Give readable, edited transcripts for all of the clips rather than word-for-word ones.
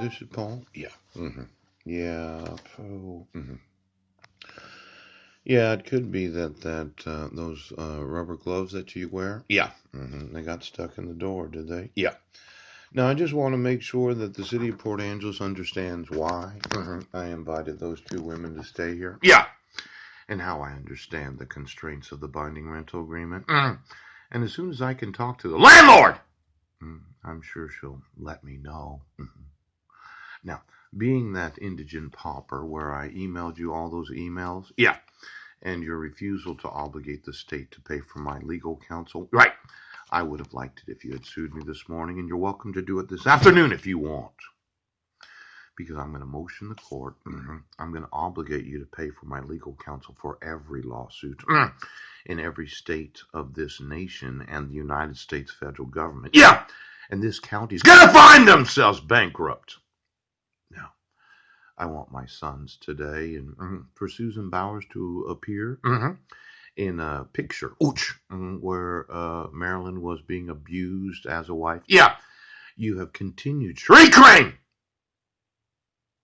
This is Paul. Yeah. Yeah. Yeah. It could be that those rubber gloves that you wear. Yeah. They got stuck in the door, did they? Yeah. Now I just want to make sure that the city of Port Angeles understands why I invited those two women to stay here. Yeah. And how I understand the constraints of the binding rental agreement. And as soon as I can talk to the landlord, I'm sure she'll let me know. Now, being that indigent pauper where I emailed you all those emails, yeah, and your refusal to obligate the state to pay for my legal counsel, right, I would have liked it if you had sued me this morning, and you're welcome to do it this afternoon if you want. Because I'm going to motion the court. I'm going to obligate you to pay for my legal counsel for every lawsuit in every state of this nation and the United States federal government. Yeah, and this county's going to find themselves bankrupt. Now, I want my sons today and for Susan Bowers to appear in a picture where Marilyn was being abused as a wife. Yeah, you have continued, Sheree Crane,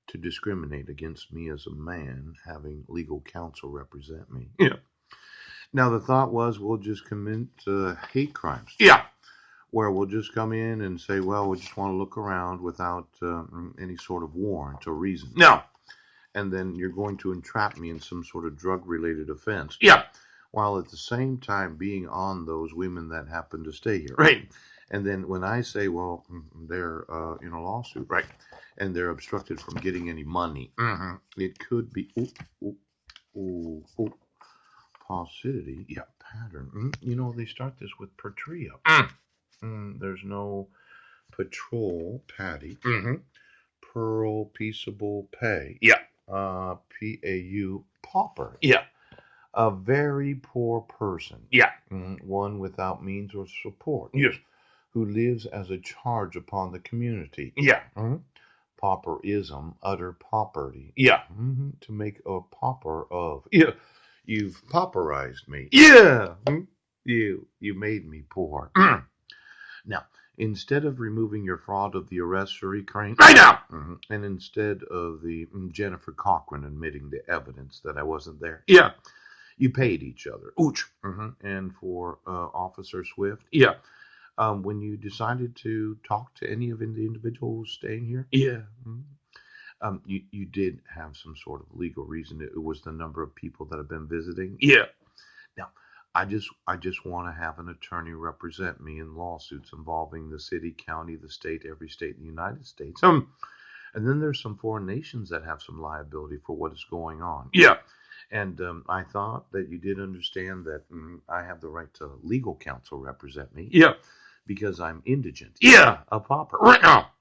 to discriminate against me as a man having legal counsel represent me. Yeah. Now, the thought was we'll just commit hate crimes. Yeah. Where we'll just come in and say, well, we just want to look around without any sort of warrant or reason. No. And then you're going to entrap me in some sort of drug-related offense. Yeah. While at the same time being on those women that happen to stay here. Right. And then when I say, well, they're in a lawsuit. Right. And they're obstructed from getting any money. It could be, paucity. Yeah. Pattern. You know, they start this with Patria. There's no patrol, Patty. Pearl, peaceable, pay. Yeah. PAU, pauper. Yeah. A very poor person. Yeah. One without means or support. Yes. Who lives as a charge upon the community. Yeah. Pauperism, utter pauperty. Yeah. To make a pauper of. Yeah. You've pauperized me. Yeah. You made me poor. Now, instead of removing your fraud of the arrest, Cherie Crane, right now, and instead of the Jennifer Cochran admitting the evidence that I wasn't there, yeah, you paid each other. Ooch. And for Officer Swift, yeah, when you decided to talk to any of the individuals staying here, yeah, you did have some sort of legal reason. It was the number of people that have been visiting. Yeah. Now, I just want to have an attorney represent me in lawsuits involving the city, county, the state, every state in the United States. And then there's some foreign nations that have some liability for what is going on. Yeah. And I thought that you did understand that I have the right to legal counsel represent me. Yeah. Because I'm indigent. Yeah. A pauper. Right now.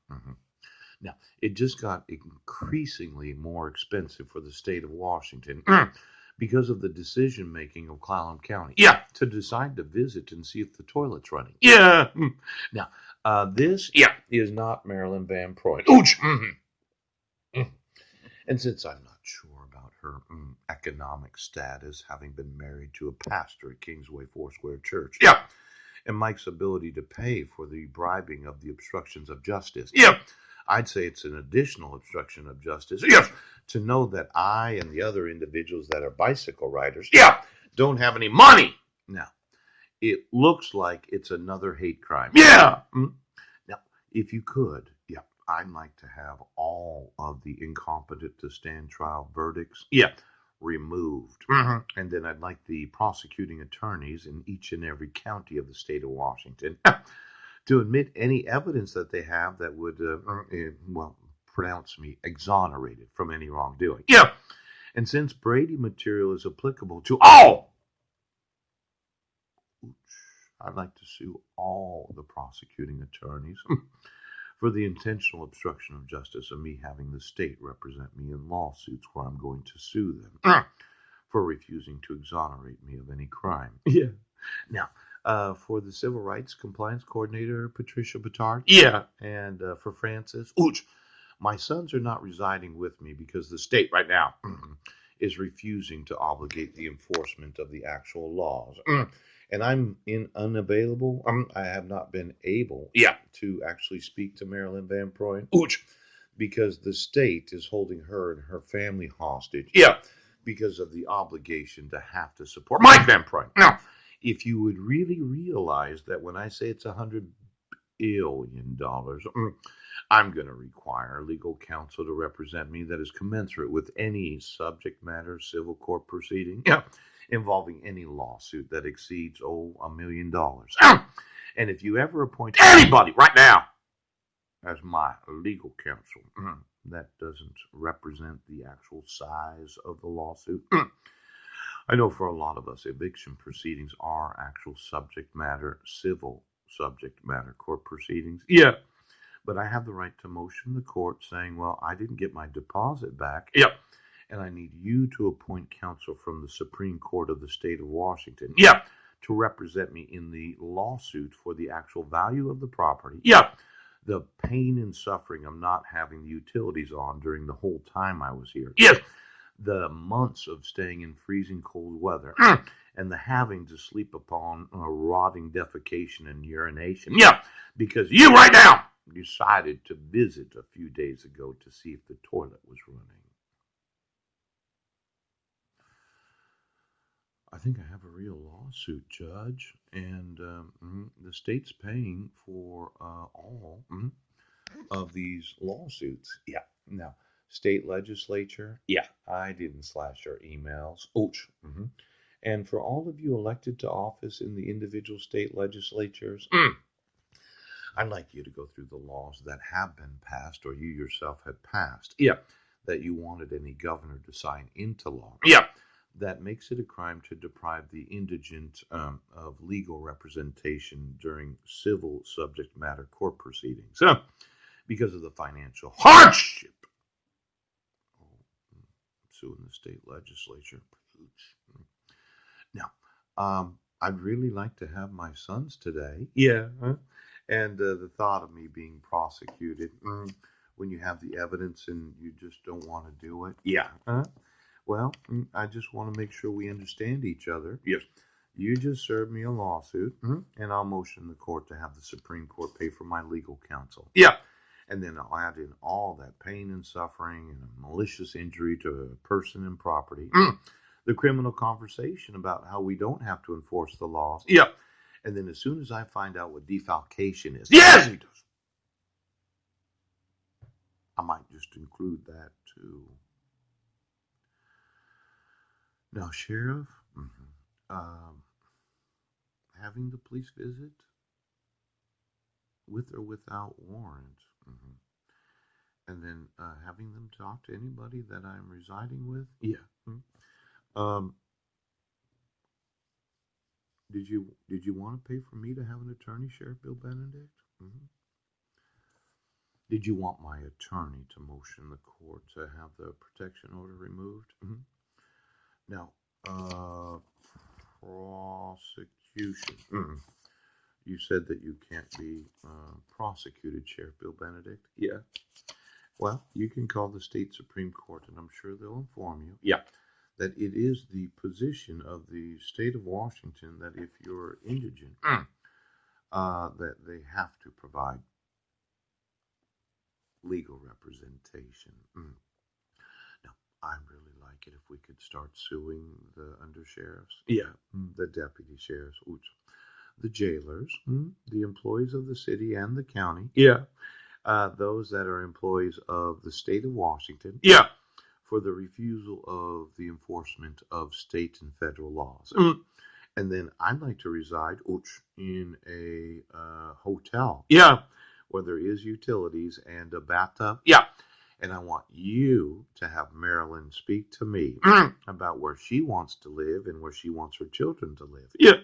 Now, it just got increasingly more expensive for the state of Washington because of the decision making of Clallam County. Yeah. To decide to visit and see if the toilet's running. Yeah. Now, this is not Marilyn Van Proy. Ooch. And since I'm not sure about her economic status, having been married to a pastor at Kingsway Foursquare Church. Yeah. And Mike's ability to pay for the bribing of the obstructions of justice. Yeah. I'd say it's an additional obstruction of justice. Yes. To know that I and the other individuals that are bicycle riders, yeah, don't have any money. Now, it looks like it's another hate crime. Yeah. Now, if you could, yeah, I'd like to have all of the incompetent to stand trial verdicts, yeah, removed. And then I'd like the prosecuting attorneys in each and every county of the state of Washington to admit any evidence that they have that would, well, pronounce me exonerated from any wrongdoing. Yeah. And since Brady material is applicable to all, I'd like to sue all the prosecuting attorneys for the intentional obstruction of justice of me having the state represent me in lawsuits where I'm going to sue them for refusing to exonerate me of any crime. Yeah. Now, for the Civil Rights Compliance Coordinator, Patricia Batard. Yeah. And for Francis. Ooch. My sons are not residing with me because the state right now is refusing to obligate the enforcement of the actual laws. And I'm unavailable. I have not been able to actually speak to Marilyn Van Proy. Ooch. because the state is holding her and her family hostage. Yeah, because of the obligation to have to support my vampire. Now, if you would really realize that when I say it's $100 billion, I'm going to require legal counsel to represent me that is commensurate with any subject matter civil court proceeding, yeah, involving any lawsuit that exceeds $1 million. And if you ever appoint anybody right now as my legal counsel that doesn't represent the actual size of the lawsuit, I know for a lot of us, eviction proceedings are actual subject matter, civil subject matter court proceedings. Yeah, but I have the right to motion the court saying, well, I didn't get my deposit back. Yep. And I need you to appoint counsel from the Supreme Court of the state of Washington. Yeah. To represent me in the lawsuit for the actual value of the property. Yeah. The pain and suffering of not having the utilities on during the whole time I was here. Yes. The months of staying in freezing cold weather. And the having to sleep upon rotting defecation and urination. Yeah. Because you right now decided to visit a few days ago to see if the toilet was running. I think I have a real lawsuit, Judge, and the state's paying for all of these lawsuits. Yeah. Now, state legislature, yeah, I didn't slash your emails. Ouch. And for all of you elected to office in the individual state legislatures, I'd like you to go through the laws that have been passed or you yourself have passed. Yeah. That you wanted any governor to sign into law. Yeah. That makes it a crime to deprive the indigent of legal representation during civil subject matter court proceedings because of the financial hardship. Suing the state legislature. Now, I'd really like to have my sons today. Yeah. And the thought of me being prosecuted when you have the evidence and you just don't want to do it. Yeah. Well, I just want to make sure we understand each other. Yes. You just served me a lawsuit, and I'll motion the court to have the Supreme Court pay for my legal counsel. Yeah. And then I'll add in all that pain and suffering and a malicious injury to a person and property. The criminal conversation about how we don't have to enforce the laws. Yeah. And then as soon as I find out what defalcation is, yes, he does. I might just include that too. Now, Sheriff, having the police visit with or without warrant, and then having them talk to anybody that I'm residing with. Yeah. Did you want to pay for me to have an attorney, Sheriff Bill Benedict? Did you want my attorney to motion the court to have the protection order removed? Now, prosecution. You said that you can't be prosecuted, Sheriff Bill Benedict. Yeah. Well, you can call the state Supreme Court, and I'm sure they'll inform you. Yeah. That it is the position of the state of Washington that if you're indigent, that they have to provide legal representation. Now, I'd really like it if we could start suing the undersheriffs. Yeah. The deputy sheriffs, the jailers, the employees of the city and the county. Yeah. Those that are employees of the state of Washington. Yeah. For the refusal of the enforcement of state and federal laws. And then I'd like to reside in a hotel. Yeah. Where there is utilities and a bathtub. Yeah. And I want you to have Marilyn speak to me about where she wants to live and where she wants her children to live. Yeah.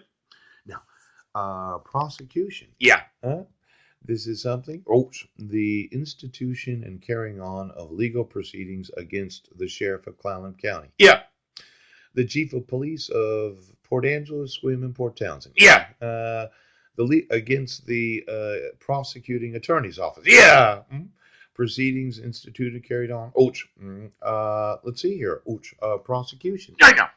Now, prosecution. Yeah. This is something. The institution and carrying on of legal proceedings against the sheriff of Clallam County. Yeah. The chief of police of Port Angeles, Sequim, and Port Townsend. Yeah. Against the prosecuting attorney's office. Yeah. Proceedings instituted, carried on. Let's see here. Prosecution. I know.